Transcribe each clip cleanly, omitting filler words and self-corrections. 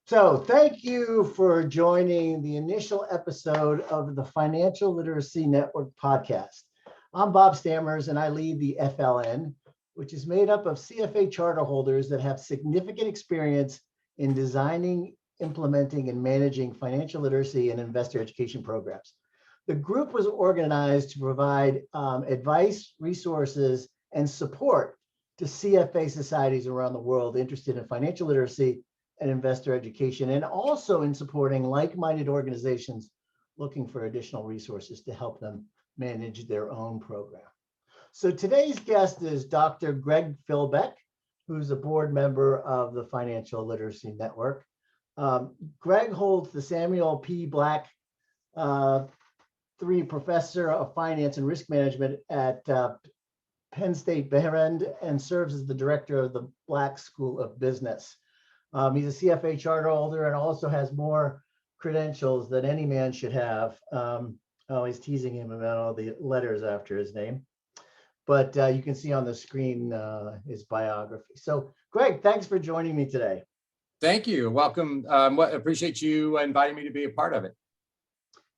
So thank you for joining the initial episode of the Financial Literacy Network podcast. I'm Bob Stammers and I lead the FLN, which is made up of CFA charter holders that have significant experience in designing, implementing, and managing financial literacy and investor education programs. The group was organized to provide advice, resources, and support to CFA societies around the world interested in financial literacy and investor education, and also in supporting like-minded organizations looking for additional resources to help them manage their own program. So today's guest is Dr. Greg Filbeck, who's a board member of the Financial Literacy Network. Greg holds the Samuel P. Black III Professor of Finance and Risk Management at Penn State Behrend and serves as the director of the Black School of Business. He's a CFA charter holder and also has more credentials than any man should have. Always teasing him about all the letters after his name. But you can see on the screen his biography. So, Greg, thanks for joining me today. Thank you. Welcome. Appreciate you inviting me to be a part of it.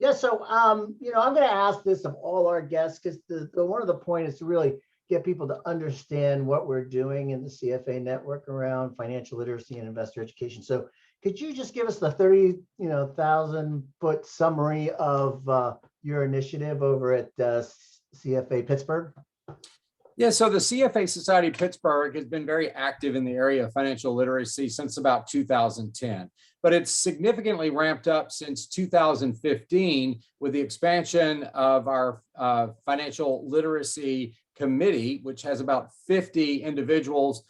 Yeah, so, I'm going to ask this of all our guests because one of the points is to really get people to understand what we're doing in the CFA network around financial literacy and investor education. So could you just give us the 30,000-foot summary of your initiative over at CFA Pittsburgh? Yeah, so the CFA Society Pittsburgh has been very active in the area of financial literacy since about 2010, but it's significantly ramped up since 2015 with the expansion of our financial literacy committee, which has about 50 individuals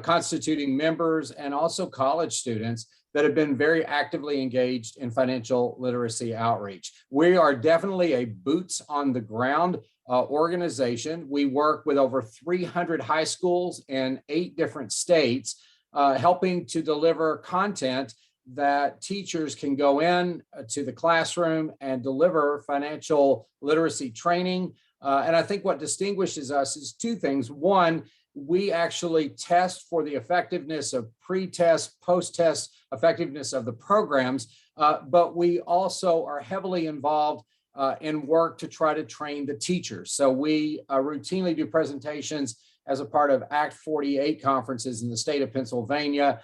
constituting members and also college students that have been very actively engaged in financial literacy outreach. We are definitely a boots on the ground organization. We work with over 300 high schools in 8 different states, helping to deliver content that teachers can go in to the classroom and deliver financial literacy training. And I think what distinguishes us is 2 things. One, we actually test for the effectiveness of pre-test, post-test effectiveness of the programs, but we also are heavily involved in work to try to train the teachers. So we routinely do presentations as a part of Act 48 conferences in the state of Pennsylvania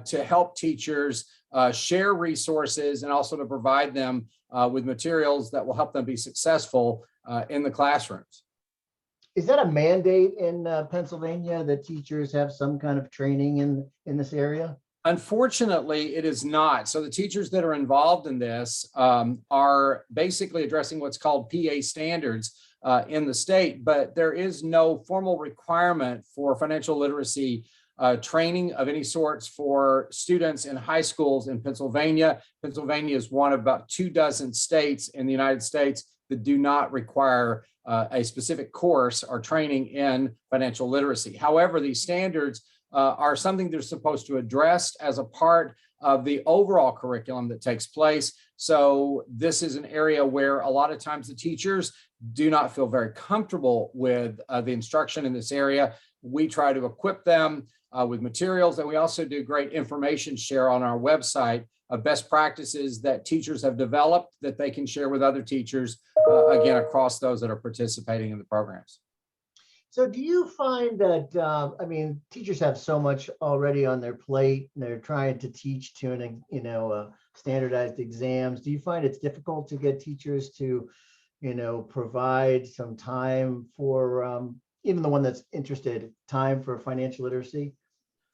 to help teachers share resources and also to provide them with materials that will help them be successful in the classrooms. Is that a mandate in Pennsylvania that teachers have some kind of training in this area? Unfortunately, it is not. So the teachers that are involved in this are basically addressing what's called PA standards in the state, but there is no formal requirement for financial literacy training of any sorts for students in high schools in Pennsylvania. Pennsylvania is one of about 24 states in the United States that do not require a specific course or training in financial literacy. However, these standards are something they're supposed to address as a part of the overall curriculum that takes place. So this is an area where a lot of times the teachers do not feel very comfortable with the instruction in this area. We try to equip them with materials, and we also do great information share on our website of best practices that teachers have developed that they can share with other teachers, again, across those that are participating in the programs. So do you find that, teachers have so much already on their plate and they're trying to teach to, standardized exams. Do you find it's difficult to get teachers to, provide some time for, even the one that's interested, time for financial literacy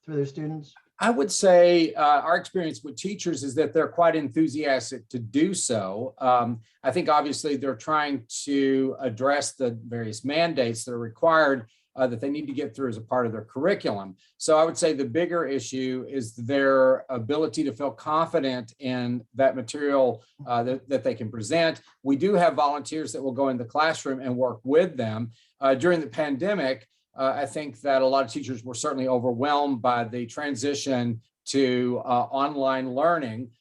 through their students? I would say our experience with teachers is that they're quite enthusiastic to do so. I think obviously they're trying to address the various mandates that are required that they need to get through as a part of their curriculum. So I would say the bigger issue is their ability to feel confident in that material that they can present. We do have volunteers that will go in the classroom and work with them. During the pandemic, I think that a lot of teachers were certainly overwhelmed by the transition to online learning.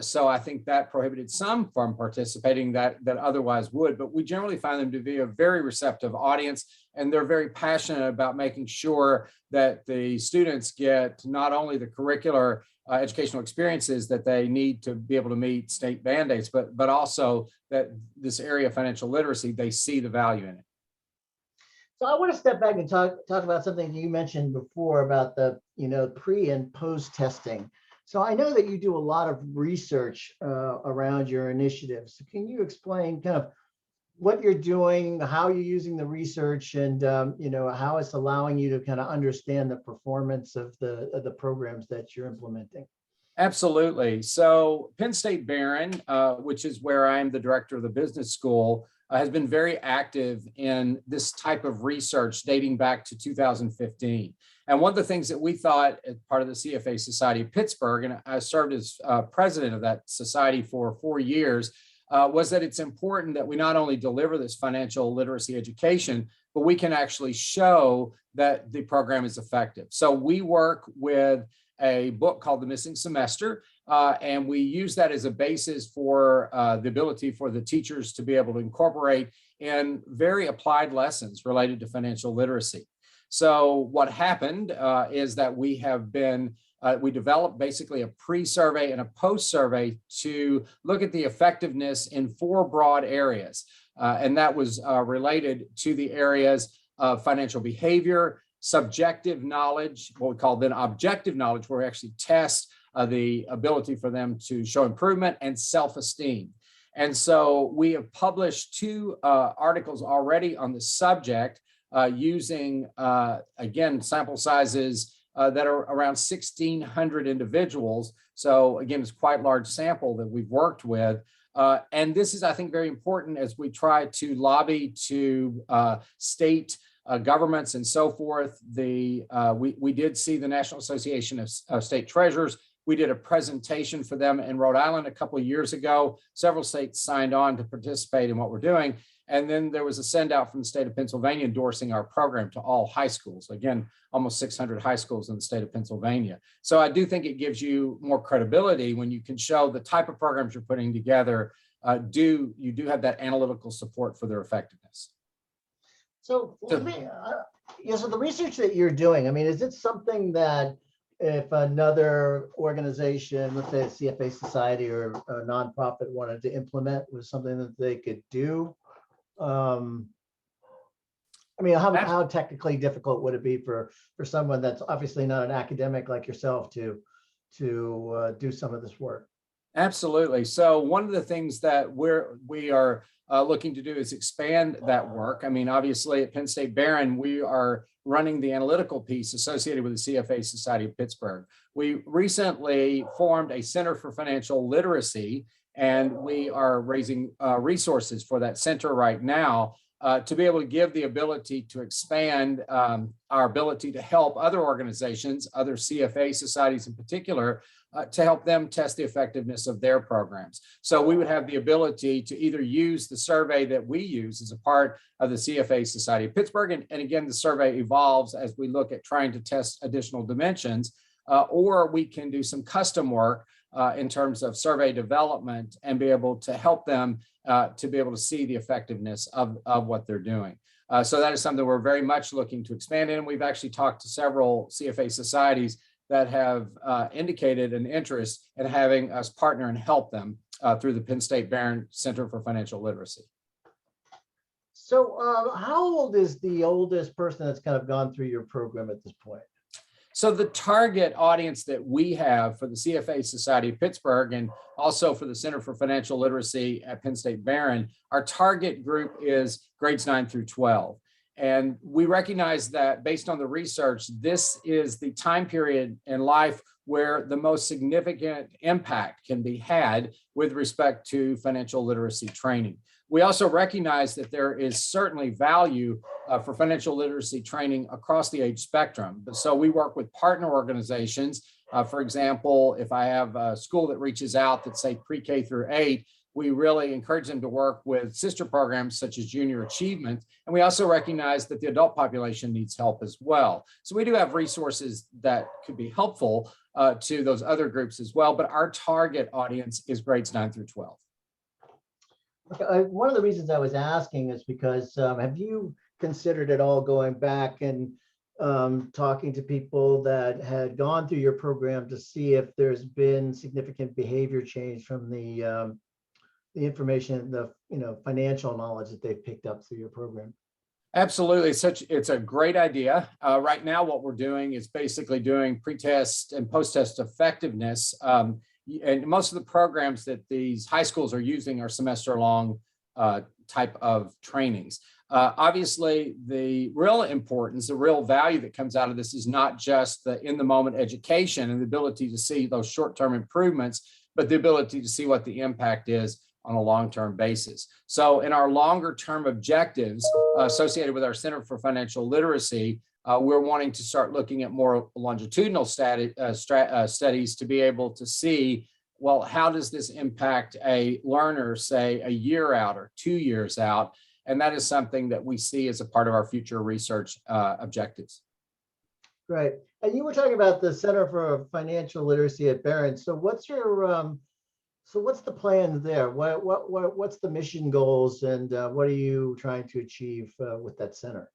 So I think that prohibited some from participating that otherwise would, but we generally find them to be a very receptive audience, and they're very passionate about making sure that the students get not only the curricular educational experiences that they need to be able to meet state mandates, but also that this area of financial literacy, they see the value in it. So I want to step back and talk about something you mentioned before about the pre and post testing. So I know that you do a lot of research around your initiatives. So can you explain kind of what you're doing, how you're using the research, and how it's allowing you to kind of understand the performance of the programs that you're implementing? Absolutely. So Penn State Barron, which is where I'm the director of the business school, has been very active in this type of research dating back to 2015. And one of the things that we thought as part of the CFA Society of Pittsburgh, and I served as president of that society for 4 years, was that it's important that we not only deliver this financial literacy education, but we can actually show that the program is effective. So we work with a book called The Missing Semester, and we use that as a basis for the ability for the teachers to be able to incorporate in very applied lessons related to financial literacy. So what happened is that we developed basically a pre-survey and a post-survey to look at the effectiveness in 4 broad areas. And that was related to the areas of financial behavior, subjective knowledge, what we call then objective knowledge, where we actually test the ability for them to show improvement, and self-esteem. And so we have published 2 articles already on the subject using, again, sample sizes that are around 1,600 individuals. So again, it's quite a large sample that we've worked with. And this is, I think, very important as we try to lobby to state governments and so forth. We did see the National Association of State Treasurers. We did a presentation for them in Rhode Island a couple of years ago. Several states signed on to participate in what we're doing. And then there was a send out from the state of Pennsylvania endorsing our program to all high schools. Again, almost 600 high schools in the state of Pennsylvania. So I do think it gives you more credibility when you can show the type of programs you're putting together. You do have that analytical support for their effectiveness. So so the research that you're doing, I mean, is it something that if another organization, let's say a CFA society or a nonprofit, wanted to implement, was something that they could do? I mean, how technically difficult would it be for someone that's obviously not an academic like yourself to do some of this work? Absolutely. So one of the things that we are looking to do is expand that work. I mean, obviously at Penn State Barron, we are running the analytical piece associated with the CFA Society of Pittsburgh. We recently formed a Center for Financial Literacy, and we are raising resources for that center right now to be able to give the ability to expand our ability to help other organizations, other CFA societies in particular, to help them test the effectiveness of their programs. So we would have the ability to either use the survey that we use as a part of the CFA Society of Pittsburgh, and again, the survey evolves as we look at trying to test additional dimensions, or we can do some custom work in terms of survey development and be able to help them to be able to see the effectiveness of what they're doing. So that is something we're very much looking to expand in. And we've actually talked to several CFA societies that have indicated an interest in having us partner and help them through the Penn State Barron Center for Financial Literacy. So how old is the oldest person that's kind of gone through your program at this point? So the target audience that we have for the CFA Society of Pittsburgh and also for the Center for Financial Literacy at Penn State Barron, our target group is grades 9 through 12. And we recognize that based on the research, this is the time period in life where the most significant impact can be had with respect to financial literacy training. We also recognize that there is certainly value for financial literacy training across the age spectrum. So we work with partner organizations. For example, if I have a school that reaches out that say pre-K through 8, we really encourage them to work with sister programs such as Junior Achievement. And we also recognize that the adult population needs help as well. So we do have resources that could be helpful to those other groups as well, but our target audience is grades 9 through 12. Okay, one of the reasons I was asking is because have you considered at all going back and talking to people that had gone through your program to see if there's been significant behavior change from the information, the financial knowledge that they've picked up through your program? Absolutely. It's a great idea. Right now, what we're doing is basically doing pre-test and post-test effectiveness. And most of the programs that these high schools are using are semester-long type of trainings. Obviously, the real importance, the real value that comes out of this is not just the in-the-moment education and the ability to see those short-term improvements, but the ability to see what the impact is on a long-term basis. So in our longer-term objectives associated with our Center for Financial Literacy, we're wanting to start looking at more longitudinal studies to be able to see, well, how does this impact a learner, say, a year out or 2 years out? And that is something that we see as a part of our future research objectives. Right. And you were talking about the Center for Financial Literacy at Barron. So what's your so what's the plan there? What's the mission goals, and what are you trying to achieve with that center?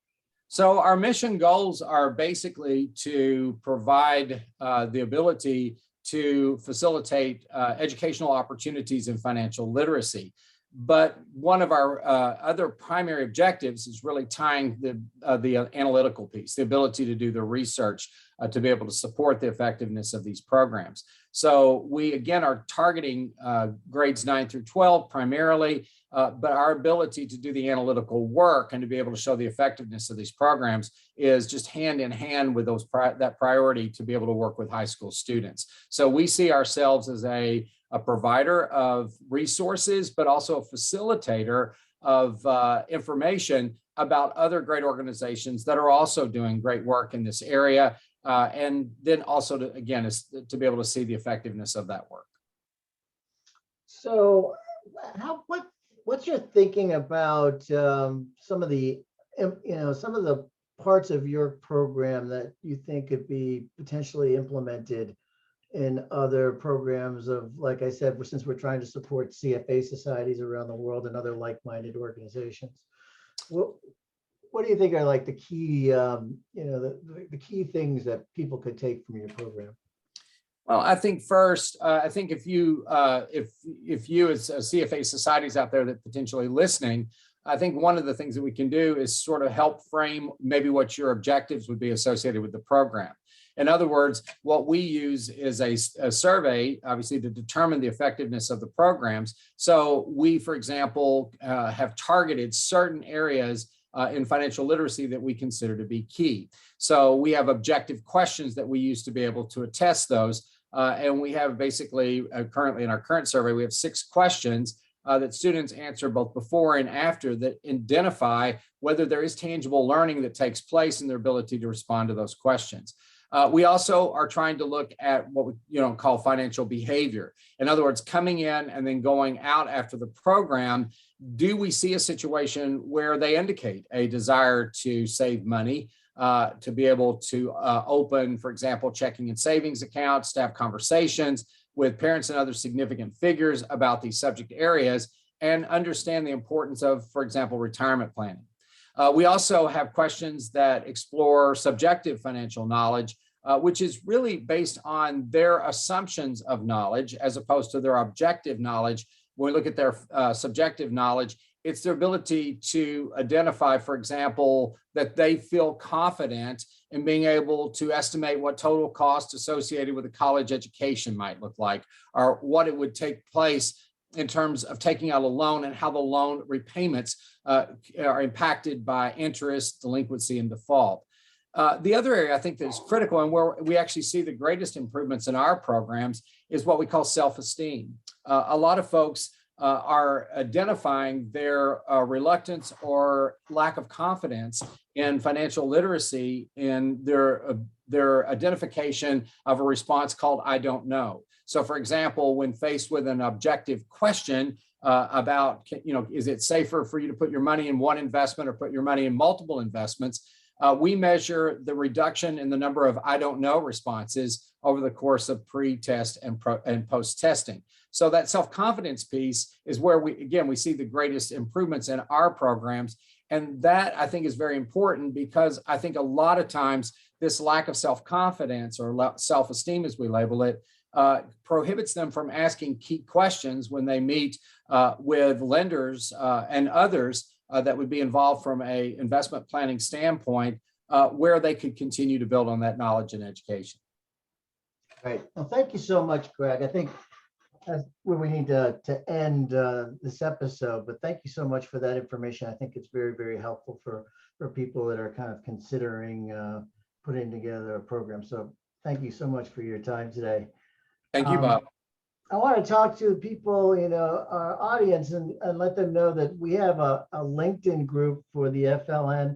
So our mission goals are basically to provide the ability to facilitate educational opportunities in financial literacy. But one of our other primary objectives is really tying the analytical piece, the ability to do the research to be able to support the effectiveness of these programs. So we, again, are targeting grades 9 through 12 primarily, but our ability to do the analytical work and to be able to show the effectiveness of these programs is just hand in hand with that priority to be able to work with high school students. So we see ourselves as a provider of resources, but also a facilitator of information about other great organizations that are also doing great work in this area. And then also, to be able to see the effectiveness of that work. So what's your thinking about some of the parts of your program that you think could be potentially implemented in other programs of, like I said, since we're trying to support CFA societies around the world and other like-minded organizations? What do you think are like the key, the key things that people could take from your program? Well, I think first, I think if you as CFA societies out there that potentially listening, I think one of the things that we can do is sort of help frame maybe what your objectives would be associated with the program. In other words, what we use is a survey, obviously, to determine the effectiveness of the programs. So we, for example, have targeted certain areas in financial literacy that we consider to be key. So we have objective questions that we use to be able to attest those. And we have basically currently in our current survey, we have 6 questions that students answer both before and after that identify whether there is tangible learning that takes place in their ability to respond to those questions. We also are trying to look at what we call financial behavior. In other words, coming in and then going out after the program, do we see a situation where they indicate a desire to save money, to be able to open, for example, checking and savings accounts, to have conversations with parents and other significant figures about these subject areas, and understand the importance of, for example, retirement planning. We also have questions that explore subjective financial knowledge, which is really based on their assumptions of knowledge as opposed to their objective knowledge. When we look at their subjective knowledge, it's their ability to identify, for example, that they feel confident in being able to estimate what total cost associated with a college education might look like, or what it would take place in terms of taking out a loan and how the loan repayments are impacted by interest, delinquency, and default. The other area I think that is critical and where we actually see the greatest improvements in our programs is what we call self-esteem. A lot of folks are identifying their reluctance or lack of confidence in financial literacy in their identification of a response called "I don't know." So, for example, when faced with an objective question, about, is it safer for you to put your money in one investment or put your money in multiple investments? We measure the reduction in the number of I don't know responses over the course of pre-test and post-testing. So that self-confidence piece is where we see the greatest improvements in our programs. And that, I think, is very important, because I think a lot of times this lack of self-confidence, or self-esteem as we label it, prohibits them from asking key questions when they meet with lenders and others that would be involved from a investment planning standpoint, where they could continue to build on that knowledge and education. Great. Well, thank you so much, Greg. I think that's where we need to end this episode, but thank you so much for that information. I think it's very, very helpful for people that are kind of considering putting together a program. So thank you so much for your time today. Thank you, Bob. I want to talk to people, our audience, and let them know that we have a LinkedIn group for the FLN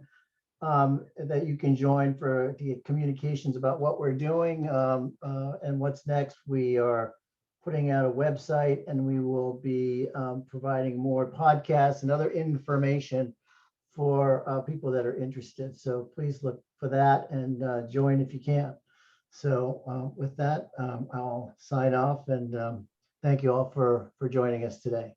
that you can join to get communications about what we're doing and what's next. We are putting out a website, and we will be providing more podcasts and other information for people that are interested. So please look for that and join if you can. So with that, I'll sign off, and thank you all for joining us today.